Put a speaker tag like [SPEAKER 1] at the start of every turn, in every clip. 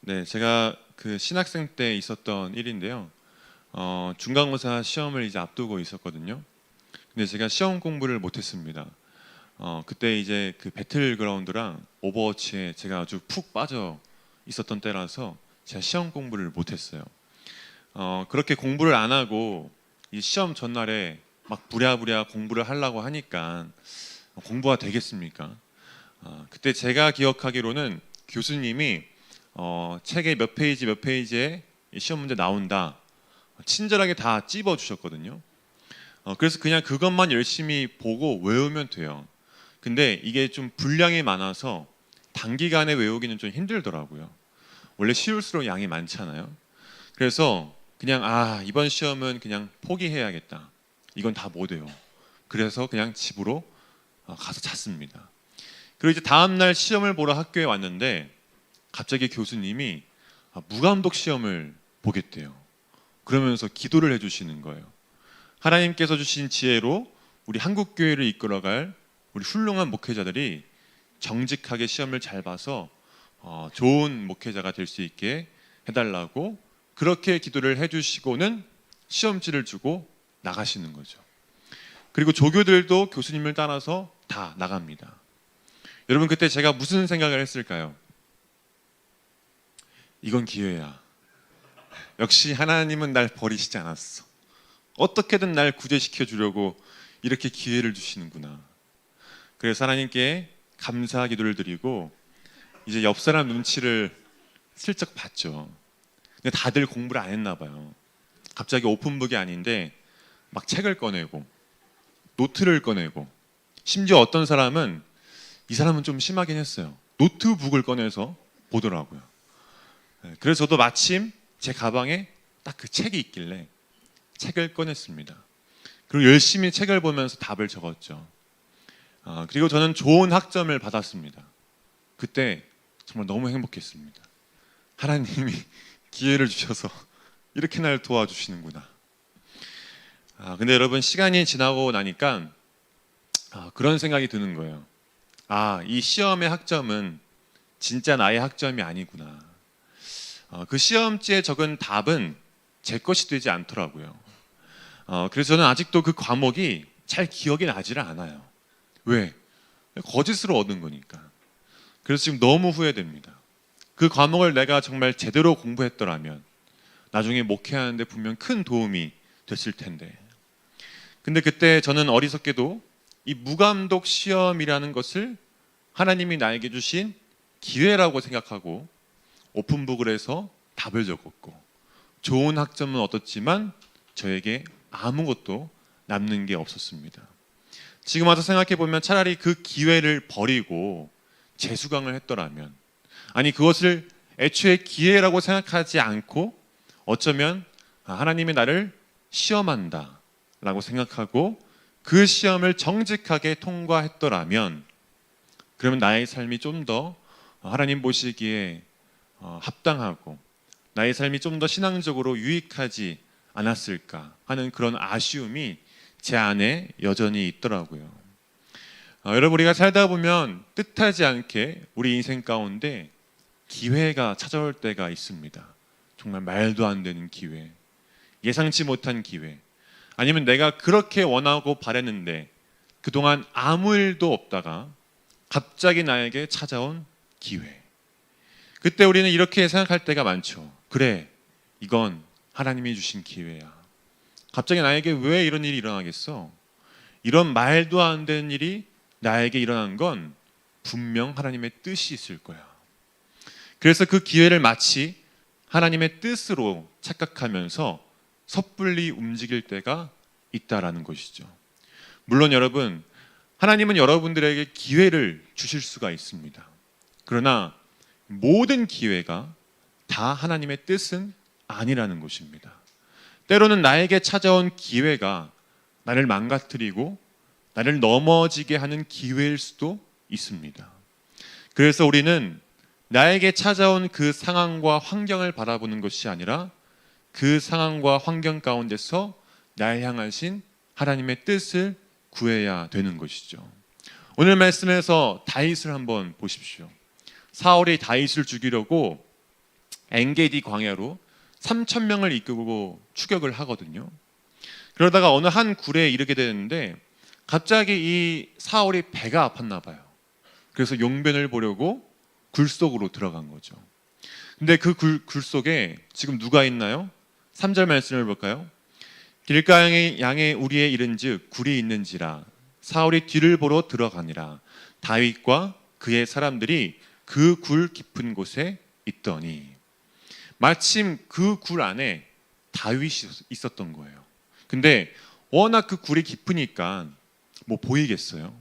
[SPEAKER 1] 네, 제가 그 신학생 때 있었던 일인데요. 중간고사 시험을 이제 앞두고 있었거든요. 근데 제가 시험 공부를 못했습니다. 그때 이제 그 배틀그라운드랑 오버워치에 제가 아주 푹 빠져 있었던 때라서 제가 시험 공부를 못했어요. 그렇게 공부를 안 하고 이 시험 전날에 막 부랴부랴 공부를 하려고 하니까 공부가 되겠습니까? 그때 제가 기억하기로는 교수님이 책의 몇 페이지 몇 페이지에 이 시험 문제 나온다 친절하게 다 찝어 주셨거든요. 그래서 그냥 그것만 열심히 보고 외우면 돼요. 근데 이게 좀 분량이 많아서 단기간에 외우기는 좀 힘들더라고요. 원래 쉬울수록 양이 많잖아요. 그래서 그냥 이번 시험은 그냥 포기해야겠다. 이건 다 못 외워. 그래서 그냥 집으로 가서 잤습니다. 그리고 이제 다음 날 시험을 보러 학교에 왔는데 갑자기 교수님이 무감독 시험을 보겠대요. 그러면서 기도를 해주시는 거예요. 하나님께서 주신 지혜로 우리 한국 교회를 이끌어갈 우리 훌륭한 목회자들이 정직하게 시험을 잘 봐서 좋은 목회자가 될 수 있게 해달라고 그렇게 기도를 해주시고는 시험지를 주고 나가시는 거죠. 그리고 조교들도 교수님을 따라서 다 나갑니다. 여러분 그때 제가 무슨 생각을 했을까요? 이건 기회야. 역시 하나님은 날 버리시지 않았어. 어떻게든 날 구제시켜 주려고 이렇게 기회를 주시는구나. 그래서 하나님께 감사 기도를 드리고 이제 옆 사람 눈치를 슬쩍 봤죠. 근데 다들 공부를 안 했나 봐요. 갑자기 오픈북이 아닌데 막 책을 꺼내고 노트를 꺼내고 심지어 어떤 사람은 이 사람은 좀 심하긴 했어요. 노트북을 꺼내서 보더라고요. 그래서 저도 마침 제 가방에 딱 그 책이 있길래 책을 꺼냈습니다. 그리고 열심히 책을 보면서 답을 적었죠. 그리고 저는 좋은 학점을 받았습니다. 그때 정말 너무 행복했습니다. 하나님이 기회를 주셔서 이렇게 날 도와주시는구나. 근데 여러분 시간이 지나고 나니까 그런 생각이 드는 거예요. 이 시험의 학점은 진짜 나의 학점이 아니구나. 그 시험지에 적은 답은 제 것이 되지 않더라고요. 그래서 저는 아직도 그 과목이 잘 기억이 나지를 않아요. 왜? 거짓으로 얻은 거니까. 그래서 지금 너무 후회됩니다. 그 과목을 내가 정말 제대로 공부했더라면 나중에 목회하는데 분명 큰 도움이 됐을 텐데. 근데 그때 저는 어리석게도 이 무감독 시험이라는 것을 하나님이 나에게 주신 기회라고 생각하고 오픈북을 해서 답을 적었고 좋은 학점은 얻었지만 저에게 아무것도 남는 게 없었습니다. 지금 와서 생각해 보면 차라리 그 기회를 버리고 재수강을 했더라면, 아니 그것을 애초에 기회라고 생각하지 않고 어쩌면 하나님이 나를 시험한다 라고 생각하고 그 시험을 정직하게 통과했더라면, 그러면 나의 삶이 좀 더 하나님 보시기에 합당하고 나의 삶이 좀 더 신앙적으로 유익하지 않았을까 하는 그런 아쉬움이 제 안에 여전히 있더라고요. 여러분 우리가 살다 보면 뜻하지 않게 우리 인생 가운데 기회가 찾아올 때가 있습니다. 정말 말도 안 되는 기회, 예상치 못한 기회, 아니면 내가 그렇게 원하고 바랬는데 그동안 아무 일도 없다가 갑자기 나에게 찾아온 기회. 그때 우리는 이렇게 생각할 때가 많죠. 그래, 이건 하나님이 주신 기회야. 갑자기 나에게 왜 이런 일이 일어나겠어? 이런 말도 안 되는 일이 나에게 일어난 건 분명 하나님의 뜻이 있을 거야. 그래서 그 기회를 마치 하나님의 뜻으로 착각하면서 섣불리 움직일 때가 있다라는 것이죠. 물론 여러분, 하나님은 여러분들에게 기회를 주실 수가 있습니다. 그러나 모든 기회가 다 하나님의 뜻은 아니라는 것입니다. 때로는 나에게 찾아온 기회가 나를 망가뜨리고 나를 넘어지게 하는 기회일 수도 있습니다. 그래서 우리는 나에게 찾아온 그 상황과 환경을 바라보는 것이 아니라 그 상황과 환경 가운데서 나를 향하신 하나님의 뜻을 구해야 되는 것이죠. 오늘 말씀에서 다윗을 한번 보십시오. 사울이 다윗을 죽이려고 엔게디 광야로 3천 명을 이끌고 추격을 하거든요. 그러다가 어느 한 굴에 이르게 되는데 갑자기 이 사울이 배가 아팠나 봐요. 그래서 용변을 보려고 굴 속으로 들어간 거죠. 근데 그 굴 속에 지금 누가 있나요? 3절 말씀을 볼까요? 길가 양의 우리에 이른즉 굴이 있는지라 사울이 뒤를 보러 들어가니라 다윗과 그의 사람들이 그 굴 깊은 곳에 있더니 마침 그 굴 안에 다윗이 있었던 거예요. 근데 워낙 그 굴이 깊으니까 뭐 보이겠어요?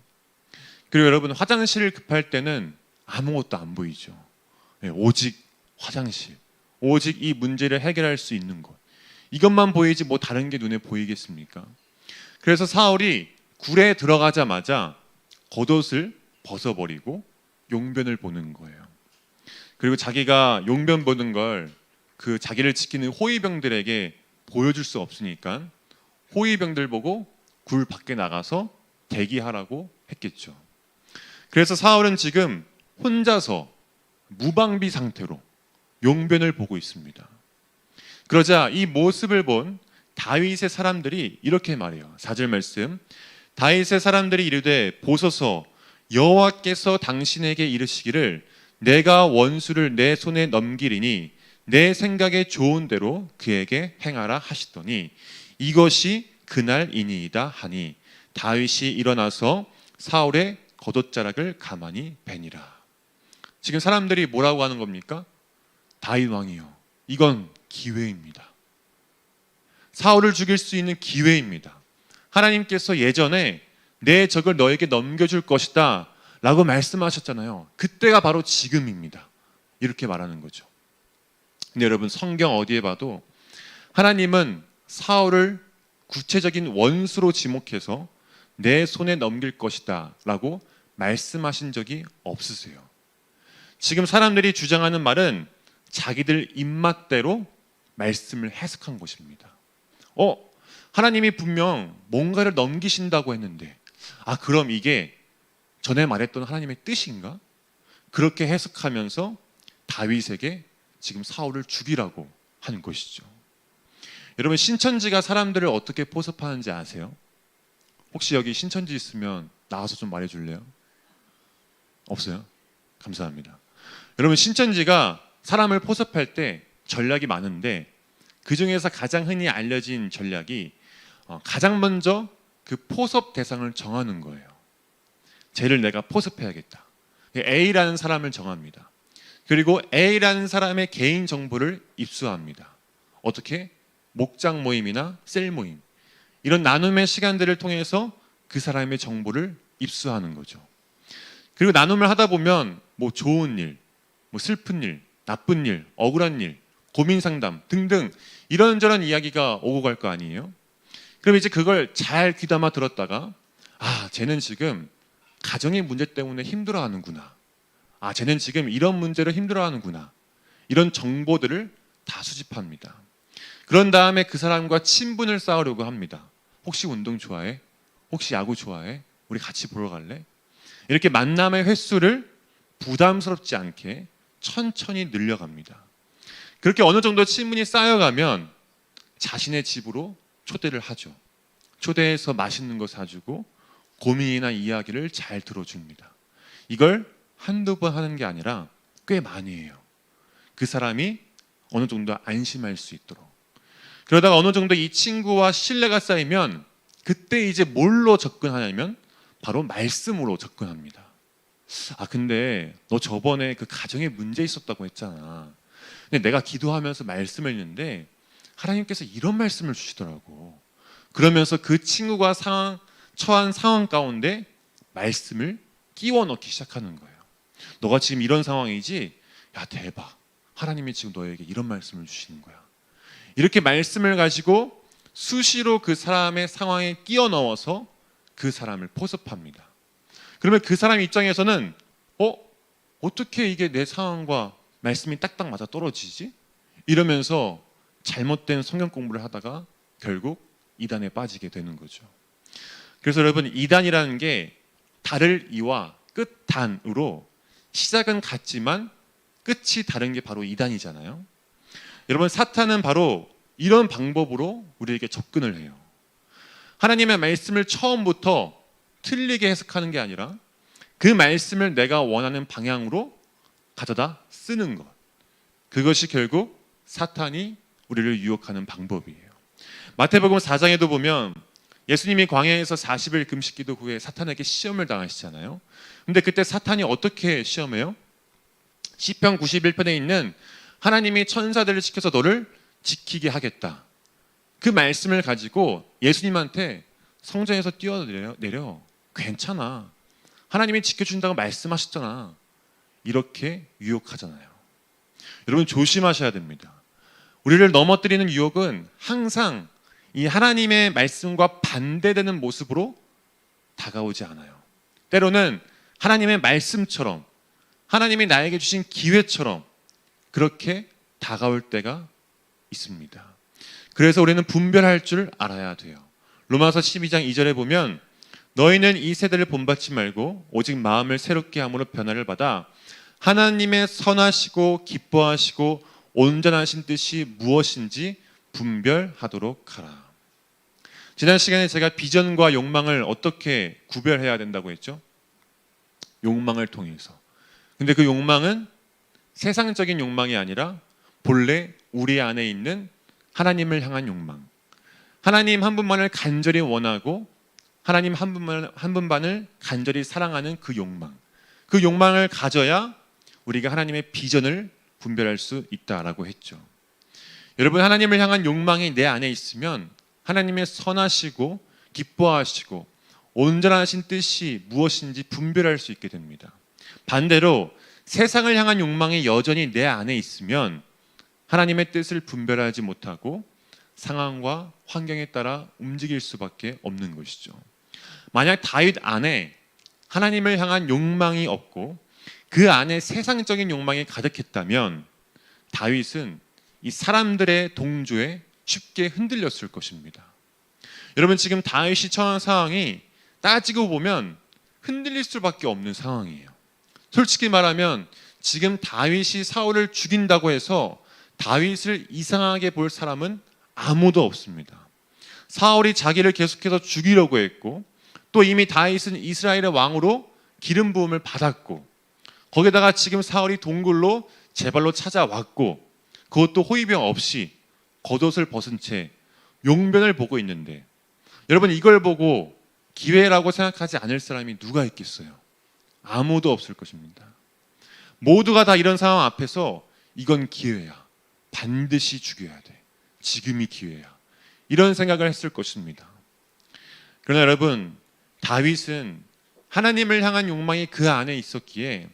[SPEAKER 1] 그리고 여러분 화장실 급할 때는 아무것도 안 보이죠. 오직 화장실, 오직 이 문제를 해결할 수 있는 것, 이것만 보이지 뭐 다른 게 눈에 보이겠습니까? 그래서 사울이 굴에 들어가자마자 겉옷을 벗어버리고 용변을 보는 거예요. 그리고 자기가 용변 보는 걸 그 자기를 지키는 호위병들에게 보여줄 수 없으니까 호위병들 보고 굴 밖에 나가서 대기하라고 했겠죠. 그래서 사울은 지금 혼자서 무방비 상태로 용변을 보고 있습니다. 그러자 이 모습을 본 다윗의 사람들이 이렇게 말해요. 4절 말씀. 다윗의 사람들이 이르되 보소서 여호와께서 당신에게 이르시기를 내가 원수를 내 손에 넘기리니 내 생각에 좋은 대로 그에게 행하라 하시더니 이것이 그날이니이다 하니 다윗이 일어나서 사울의 겉옷자락을 가만히 베니라. 지금 사람들이 뭐라고 하는 겁니까? 다윗 왕이요, 이건 기회입니다. 사울을 죽일 수 있는 기회입니다. 하나님께서 예전에 내 적을 너에게 넘겨줄 것이다 라고 말씀하셨잖아요. 그때가 바로 지금입니다. 이렇게 말하는 거죠. 근데 여러분 성경 어디에 봐도 하나님은 사울을 구체적인 원수로 지목해서 내 손에 넘길 것이다 라고 말씀하신 적이 없으세요. 지금 사람들이 주장하는 말은 자기들 입맛대로 말씀을 해석한 것입니다. 하나님이 분명 뭔가를 넘기신다고 했는데 그럼 이게 전에 말했던 하나님의 뜻인가? 그렇게 해석하면서 다윗에게 지금 사울을 죽이라고 하는 것이죠. 여러분 신천지가 사람들을 어떻게 포섭하는지 아세요? 혹시 여기 신천지 있으면 나와서 좀 말해줄래요? 없어요? 감사합니다. 여러분 신천지가 사람을 포섭할 때 전략이 많은데 그 중에서 가장 흔히 알려진 전략이 가장 먼저 그 포섭 대상을 정하는 거예요. 쟤를 내가 포섭해야겠다. A라는 사람을 정합니다. 그리고 A라는 사람의 개인 정보를 입수합니다. 어떻게? 목장 모임이나 셀 모임, 이런 나눔의 시간들을 통해서 그 사람의 정보를 입수하는 거죠. 그리고 나눔을 하다 보면 뭐 좋은 일, 뭐 슬픈 일, 나쁜 일, 억울한 일, 고민 상담 등등 이런저런 이야기가 오고 갈 거 아니에요? 그럼 이제 그걸 잘 귀담아 들었다가 쟤는 지금 가정의 문제 때문에 힘들어하는구나. 쟤는 지금 이런 문제로 힘들어하는구나. 이런 정보들을 다 수집합니다. 그런 다음에 그 사람과 친분을 쌓으려고 합니다. 혹시 운동 좋아해? 혹시 야구 좋아해? 우리 같이 보러 갈래? 이렇게 만남의 횟수를 부담스럽지 않게 천천히 늘려갑니다. 그렇게 어느 정도 친분이 쌓여가면 자신의 집으로 초대를 하죠. 초대해서 맛있는 거 사주고 고민이나 이야기를 잘 들어줍니다. 이걸 한두 번 하는 게 아니라 꽤 많이 해요. 그 사람이 어느 정도 안심할 수 있도록. 그러다가 어느 정도 이 친구와 신뢰가 쌓이면 그때 이제 뭘로 접근하냐면 바로 말씀으로 접근합니다. 근데 너 저번에 그 가정에 문제 있었다고 했잖아. 근데 내가 기도하면서 말씀을 했는데 하나님께서 이런 말씀을 주시더라고. 그러면서 그 친구가 처한 상황 가운데 말씀을 끼워 넣기 시작하는 거예요. 너가 지금 이런 상황이지? 야 대박, 하나님이 지금 너에게 이런 말씀을 주시는 거야. 이렇게 말씀을 가지고 수시로 그 사람의 상황에 끼워 넣어서 그 사람을 포섭합니다. 그러면 그 사람 입장에서는 어떻게 이게 내 상황과 말씀이 딱딱 맞아 떨어지지? 이러면서 잘못된 성경 공부를 하다가 결국 이단에 빠지게 되는 거죠. 그래서 여러분 이단이라는 게 달을 이와 끝단으로 시작은 같지만 끝이 다른 게 바로 이단이잖아요. 여러분, 사탄은 바로 이런 방법으로 우리에게 접근을 해요. 하나님의 말씀을 처음부터 틀리게 해석하는 게 아니라 그 말씀을 내가 원하는 방향으로 가져다 쓰는 것. 그것이 결국 사탄이 우리를 유혹하는 방법이에요. 마태복음 4장에도 보면 예수님이 광야에서 40일 금식기도 후에 사탄에게 시험을 당하시잖아요. 근데 그때 사탄이 어떻게 시험해요? 시편 91편에 있는 하나님이 천사들을 시켜서 너를 지키게 하겠다. 그 말씀을 가지고 예수님한테 성전에서 뛰어내려. 괜찮아. 하나님이 지켜준다고 말씀하셨잖아. 이렇게 유혹하잖아요. 여러분, 조심하셔야 됩니다. 우리를 넘어뜨리는 유혹은 항상 이 하나님의 말씀과 반대되는 모습으로 다가오지 않아요. 때로는 하나님의 말씀처럼, 하나님이 나에게 주신 기회처럼 그렇게 다가올 때가 있습니다. 그래서 우리는 분별할 줄 알아야 돼요. 로마서 12장 2절에 보면 너희는 이 세대를 본받지 말고 오직 마음을 새롭게 함으로 변화를 받아 하나님의 선하시고 기뻐하시고 온전하신 뜻이 무엇인지 분별하도록 하라. 지난 시간에 제가 비전과 욕망을 어떻게 구별해야 된다고 했죠? 욕망을 통해서. 근데 그 욕망은 세상적인 욕망이 아니라 본래 우리 안에 있는 하나님을 향한 욕망. 하나님 한 분만을 간절히 원하고 하나님 한 분만을 간절히 사랑하는 그 욕망. 그 욕망을 가져야 우리가 하나님의 비전을 분별할 수 있다라고 했죠. 여러분, 하나님을 향한 욕망이 내 안에 있으면 하나님의 선하시고 기뻐하시고 온전하신 뜻이 무엇인지 분별할 수 있게 됩니다. 반대로 세상을 향한 욕망이 여전히 내 안에 있으면 하나님의 뜻을 분별하지 못하고 상황과 환경에 따라 움직일 수밖에 없는 것이죠. 만약 다윗 안에 하나님을 향한 욕망이 없고 그 안에 세상적인 욕망이 가득했다면 다윗은 이 사람들의 동조에 쉽게 흔들렸을 것입니다. 여러분, 지금 다윗이 처한 상황이 따지고 보면 흔들릴 수밖에 없는 상황이에요. 솔직히 말하면 지금 다윗이 사울을 죽인다고 해서 다윗을 이상하게 볼 사람은 아무도 없습니다. 사울이 자기를 계속해서 죽이려고 했고 또 이미 다윗은 이스라엘의 왕으로 기름 부음을 받았고 거기다가 지금 사울이 동굴로 제 발로 찾아왔고 그것도 호위병 없이 겉옷을 벗은 채 용변을 보고 있는데 여러분, 이걸 보고 기회라고 생각하지 않을 사람이 누가 있겠어요? 아무도 없을 것입니다. 모두가 다 이런 상황 앞에서 이건 기회야. 반드시 죽여야 돼. 지금이 기회야. 이런 생각을 했을 것입니다. 그러나 여러분, 다윗은 하나님을 향한 욕망이 그 안에 있었기에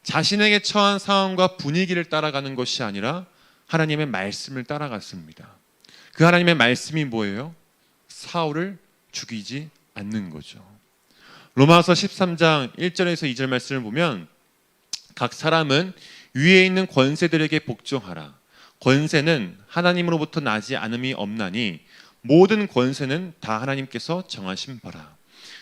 [SPEAKER 1] 자신에게 처한 상황과 분위기를 따라가는 것이 아니라 하나님의 말씀을 따라갔습니다. 그 하나님의 말씀이 뭐예요? 사울을 죽이지 않는 거죠. 로마서 13장 1절에서 2절 말씀을 보면 각 사람은 위에 있는 권세들에게 복종하라. 권세는 하나님으로부터 나지 않음이 없나니 모든 권세는 다 하나님께서 정하신 바라.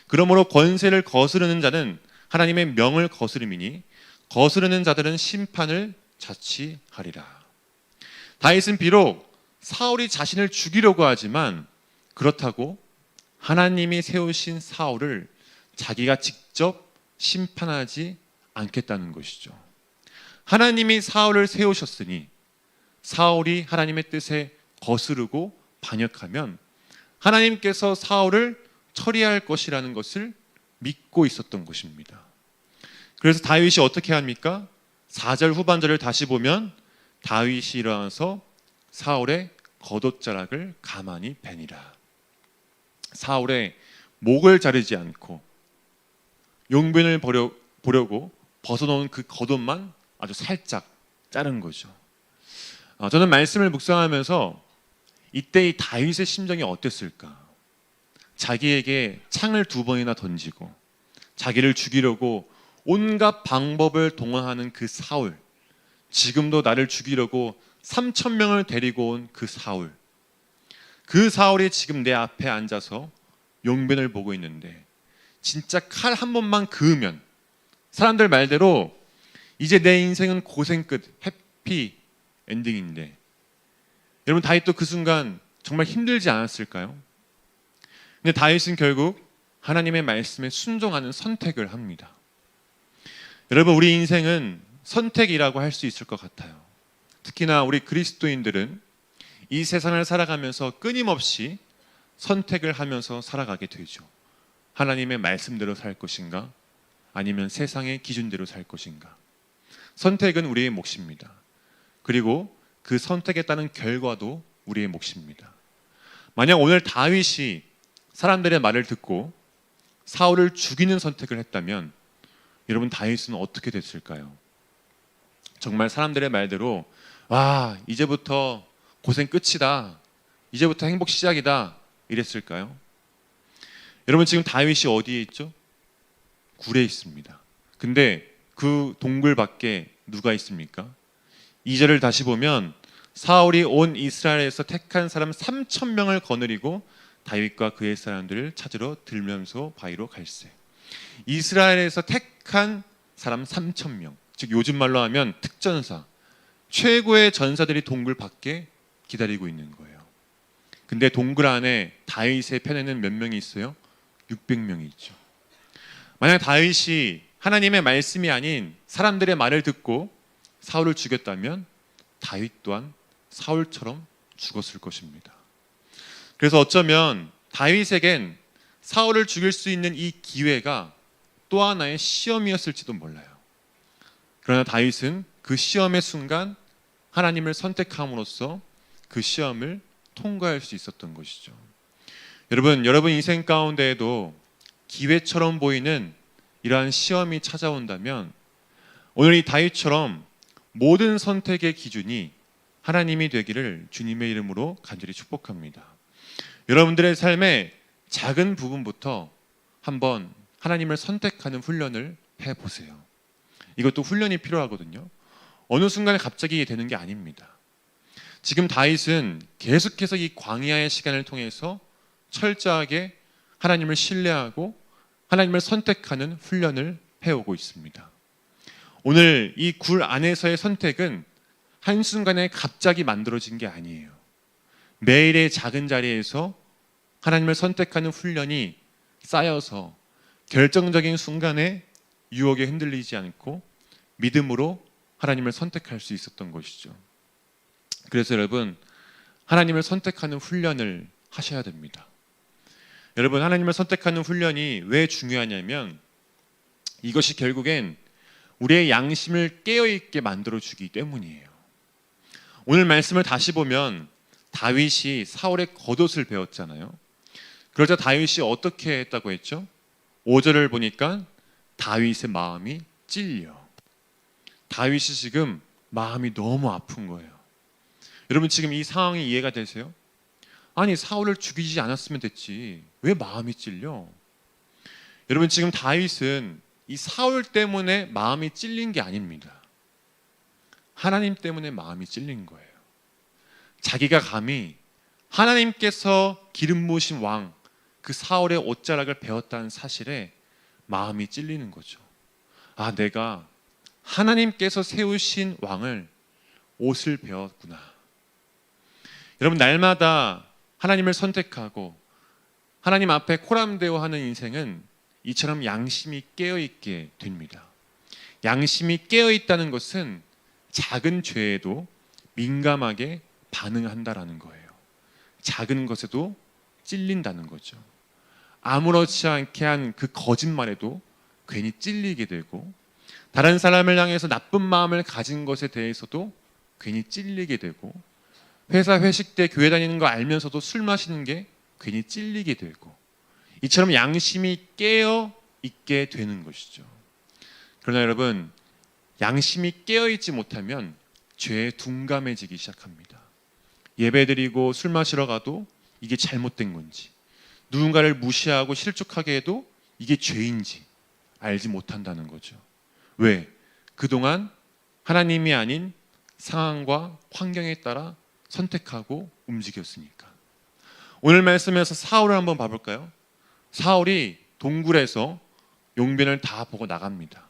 [SPEAKER 1] 그러므로 권세를 거스르는 자는 하나님의 명을 거스름이니 거스르는 자들은 심판을 자취하리라. 다윗은 비록 사울이 자신을 죽이려고 하지만 그렇다고 하나님이 세우신 사울을 자기가 직접 심판하지 않겠다는 것이죠. 하나님이 사울을 세우셨으니 사울이 하나님의 뜻에 거스르고 반역하면 하나님께서 사울을 처리할 것이라는 것을 믿고 있었던 것입니다. 그래서 다윗이 어떻게 합니까? 4절 후반절을 다시 보면 다윗이 일어나서 사울의 겉옷자락을 가만히 베니라. 사울의 목을 자르지 않고 용변을 보려고 벗어놓은 그 겉옷만 아주 살짝 자른 거죠. 저는 말씀을 묵상하면서 이때 이 다윗의 심정이 어땠을까? 자기에게 창을 2번이나 던지고 자기를 죽이려고 온갖 방법을 동원하는 그 사울, 지금도 나를 죽이려고 3,000명을 데리고 온 그 사울, 그 사울이 지금 내 앞에 앉아서 용변을 보고 있는데 진짜 칼 한 번만 그으면 사람들 말대로 이제 내 인생은 고생 끝 해피 엔딩인데 여러분 다윗도 그 순간 정말 힘들지 않았을까요? 근데 다윗은 결국 하나님의 말씀에 순종하는 선택을 합니다. 여러분 우리 인생은 선택이라고 할 수 있을 것 같아요. 특히나 우리 그리스도인들은 이 세상을 살아가면서 끊임없이 선택을 하면서 살아가게 되죠. 하나님의 말씀대로 살 것인가? 아니면 세상의 기준대로 살 것인가? 선택은 우리의 몫입니다. 그리고 그 선택에 따른 결과도 우리의 몫입니다. 만약 오늘 다윗이 사람들의 말을 듣고 사울을 죽이는 선택을 했다면 여러분 다윗은 어떻게 됐을까요? 정말 사람들의 말대로 와 이제부터 고생 끝이다, 이제부터 행복 시작이다 이랬을까요? 여러분 지금 다윗이 어디에 있죠? 굴에 있습니다. 근데 그 동굴 밖에 누가 있습니까? 2절을 다시 보면 사울이 온 이스라엘에서 택한 사람 3,000명을 거느리고 다윗과 그의 사람들을 찾으러 들면서 바위로 갈새. 이스라엘에서 택한 사람 3,000명, 즉 요즘 말로 하면 특전사, 최고의 전사들이 동굴 밖에 기다리고 있는 거예요. 근데 동굴 안에 다윗의 편에는 몇 명이 있어요? 600명이 있죠. 만약 다윗이 하나님의 말씀이 아닌 사람들의 말을 듣고 사울을 죽였다면 다윗 또한 사울처럼 죽었을 것입니다. 그래서 어쩌면 다윗에겐 사울을 죽일 수 있는 이 기회가 또 하나의 시험이었을지도 몰라요. 그러나 다윗은 그 시험의 순간 하나님을 선택함으로써 그 시험을 통과할 수 있었던 것이죠. 여러분 인생 가운데에도 기회처럼 보이는 이러한 시험이 찾아온다면 오늘 이 다윗처럼 모든 선택의 기준이 하나님이 되기를 주님의 이름으로 간절히 축복합니다. 여러분들의 삶의 작은 부분부터 한번 하나님을 선택하는 훈련을 해보세요. 이것도 훈련이 필요하거든요. 어느 순간에 갑자기 되는 게 아닙니다. 지금 다윗은 계속해서 이 광야의 시간을 통해서 철저하게 하나님을 신뢰하고 하나님을 선택하는 훈련을 해오고 있습니다. 오늘 이 굴 안에서의 선택은 한순간에 갑자기 만들어진 게 아니에요. 매일의 작은 자리에서 하나님을 선택하는 훈련이 쌓여서 결정적인 순간에 유혹에 흔들리지 않고 믿음으로 하나님을 선택할 수 있었던 것이죠. 그래서 여러분 하나님을 선택하는 훈련을 하셔야 됩니다. 여러분 하나님을 선택하는 훈련이 왜 중요하냐면 이것이 결국엔 우리의 양심을 깨어있게 만들어주기 때문이에요. 오늘 말씀을 다시 보면 다윗이 사울의 겉옷을 베었잖아요. 그러자 다윗이 어떻게 했다고 했죠? 5절을 보니까 다윗의 마음이 찔려. 다윗이 지금 마음이 너무 아픈 거예요. 여러분 지금 이 상황이 이해가 되세요? 아니 사울을 죽이지 않았으면 됐지 왜 마음이 찔려? 여러분 지금 다윗은 이 사울 때문에 마음이 찔린 게 아닙니다. 하나님 때문에 마음이 찔린 거예요. 자기가 감히 하나님께서 기름 부으신 왕 그 사울의 옷자락을 베었다는 사실에 마음이 찔리는 거죠. 아 내가 하나님께서 세우신 왕을 옷을 베었구나. 여러분 날마다 하나님을 선택하고 하나님 앞에 코람데오하는 인생은 이처럼 양심이 깨어있게 됩니다. 양심이 깨어있다는 것은 작은 죄에도 민감하게 반응한다라는 거예요. 작은 것에도 찔린다는 거죠. 아무렇지 않게 한 그 거짓말에도 괜히 찔리게 되고 다른 사람을 향해서 나쁜 마음을 가진 것에 대해서도 괜히 찔리게 되고 회사 회식 때 교회 다니는 거 알면서도 술 마시는 게 괜히 찔리게 되고 이처럼 양심이 깨어 있게 되는 것이죠. 그러나 여러분 양심이 깨어 있지 못하면 죄에 둔감해지기 시작합니다. 예배드리고 술 마시러 가도 이게 잘못된 건지 누군가를 무시하고 실족하게 해도 이게 죄인지 알지 못한다는 거죠. 왜? 그동안 하나님이 아닌 상황과 환경에 따라 선택하고 움직였으니까. 오늘 말씀에서 사울을 한번 봐볼까요? 사울이 동굴에서 용변을 다 보고 나갑니다.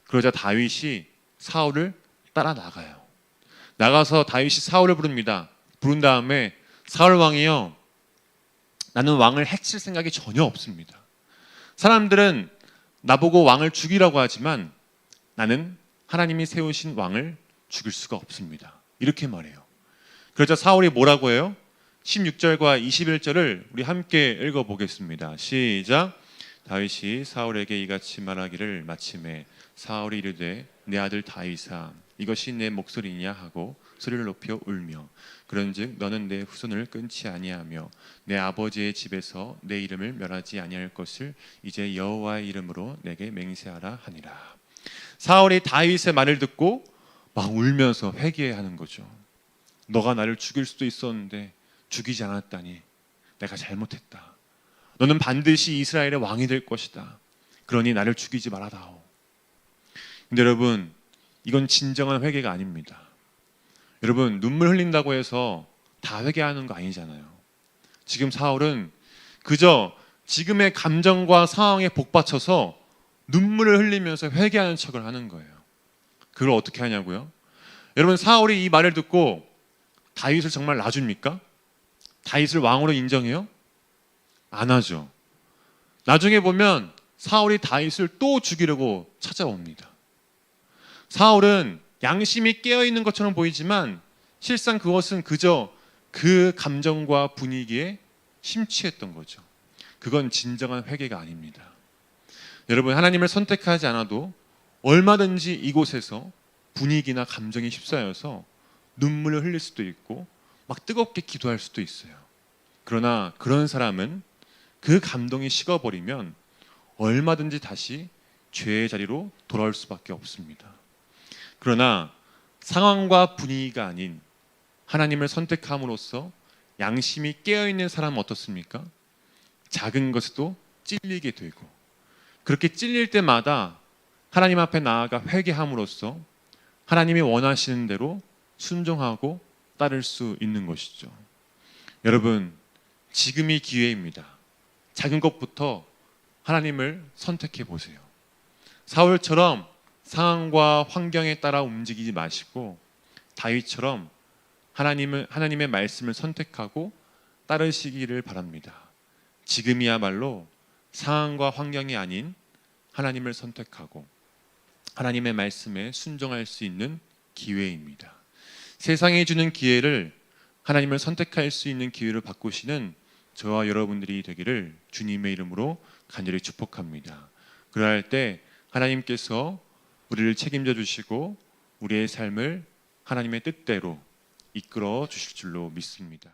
[SPEAKER 1] 그러자 다윗이 사울을 따라 나가요. 나가서 다윗이 사울을 부릅니다. 부른 다음에 사울 왕이요, 나는 왕을 해칠 생각이 전혀 없습니다. 사람들은 나보고 왕을 죽이라고 하지만 나는 하나님이 세우신 왕을 죽일 수가 없습니다. 이렇게 말해요. 그러자 사울이 뭐라고 해요? 16절과 21절을 우리 함께 읽어보겠습니다. 시작. 다윗이 사울에게 이같이 말하기를 마침에 사울이 이르되 내 아들 다윗아 이것이 내 목소리냐 하고 소리를 높여 울며 그런즉 너는 내 후손을 끊지 아니하며 내 아버지의 집에서 내 이름을 멸하지 아니할 것을 이제 여호와의 이름으로 내게 맹세하라 하니라. 사울이 다윗의 말을 듣고 막 울면서 회개하는 거죠. 너가 나를 죽일 수도 있었는데 죽이지 않았다니 내가 잘못했다. 너는 반드시 이스라엘의 왕이 될 것이다. 그러니 나를 죽이지 말아다오. 근데 여러분, 이건 진정한 회개가 아닙니다. 여러분, 눈물 흘린다고 해서 다 회개하는 거 아니잖아요. 지금 사울은 그저 지금의 감정과 상황에 복받쳐서 눈물을 흘리면서 회개하는 척을 하는 거예요. 그걸 어떻게 하냐고요? 여러분, 사울이 이 말을 듣고 다윗을 정말 놔줍니까? 다윗을 왕으로 인정해요? 안 하죠. 나중에 보면 사울이 다윗을 또 죽이려고 찾아옵니다. 사울은 양심이 깨어있는 것처럼 보이지만 실상 그것은 그저 그 감정과 분위기에 심취했던 거죠. 그건 진정한 회개가 아닙니다. 여러분, 하나님을 선택하지 않아도 얼마든지 이곳에서 분위기나 감정이 휩싸여서 눈물을 흘릴 수도 있고 막 뜨겁게 기도할 수도 있어요. 그러나 그런 사람은 그 감동이 식어버리면 얼마든지 다시 죄의 자리로 돌아올 수밖에 없습니다. 그러나 상황과 분위기가 아닌 하나님을 선택함으로써 양심이 깨어있는 사람은 어떻습니까? 작은 것에도 찔리게 되고 그렇게 찔릴 때마다 하나님 앞에 나아가 회개함으로써 하나님이 원하시는 대로 순종하고 따를 수 있는 것이죠. 여러분, 지금이 기회입니다. 작은 것부터 하나님을 선택해 보세요. 사울처럼 상황과 환경에 따라 움직이지 마시고 다윗처럼 하나님의 말씀을 선택하고 따르시기를 바랍니다. 지금이야말로 상황과 환경이 아닌 하나님을 선택하고 하나님의 말씀에 순종할 수 있는 기회입니다. 세상에 주는 기회를 하나님을 선택할 수 있는 기회로 바꾸시는 저와 여러분들이 되기를 주님의 이름으로 간절히 축복합니다. 그러할 때 하나님께서 우리를 책임져 주시고 우리의 삶을 하나님의 뜻대로 이끌어 주실 줄로 믿습니다.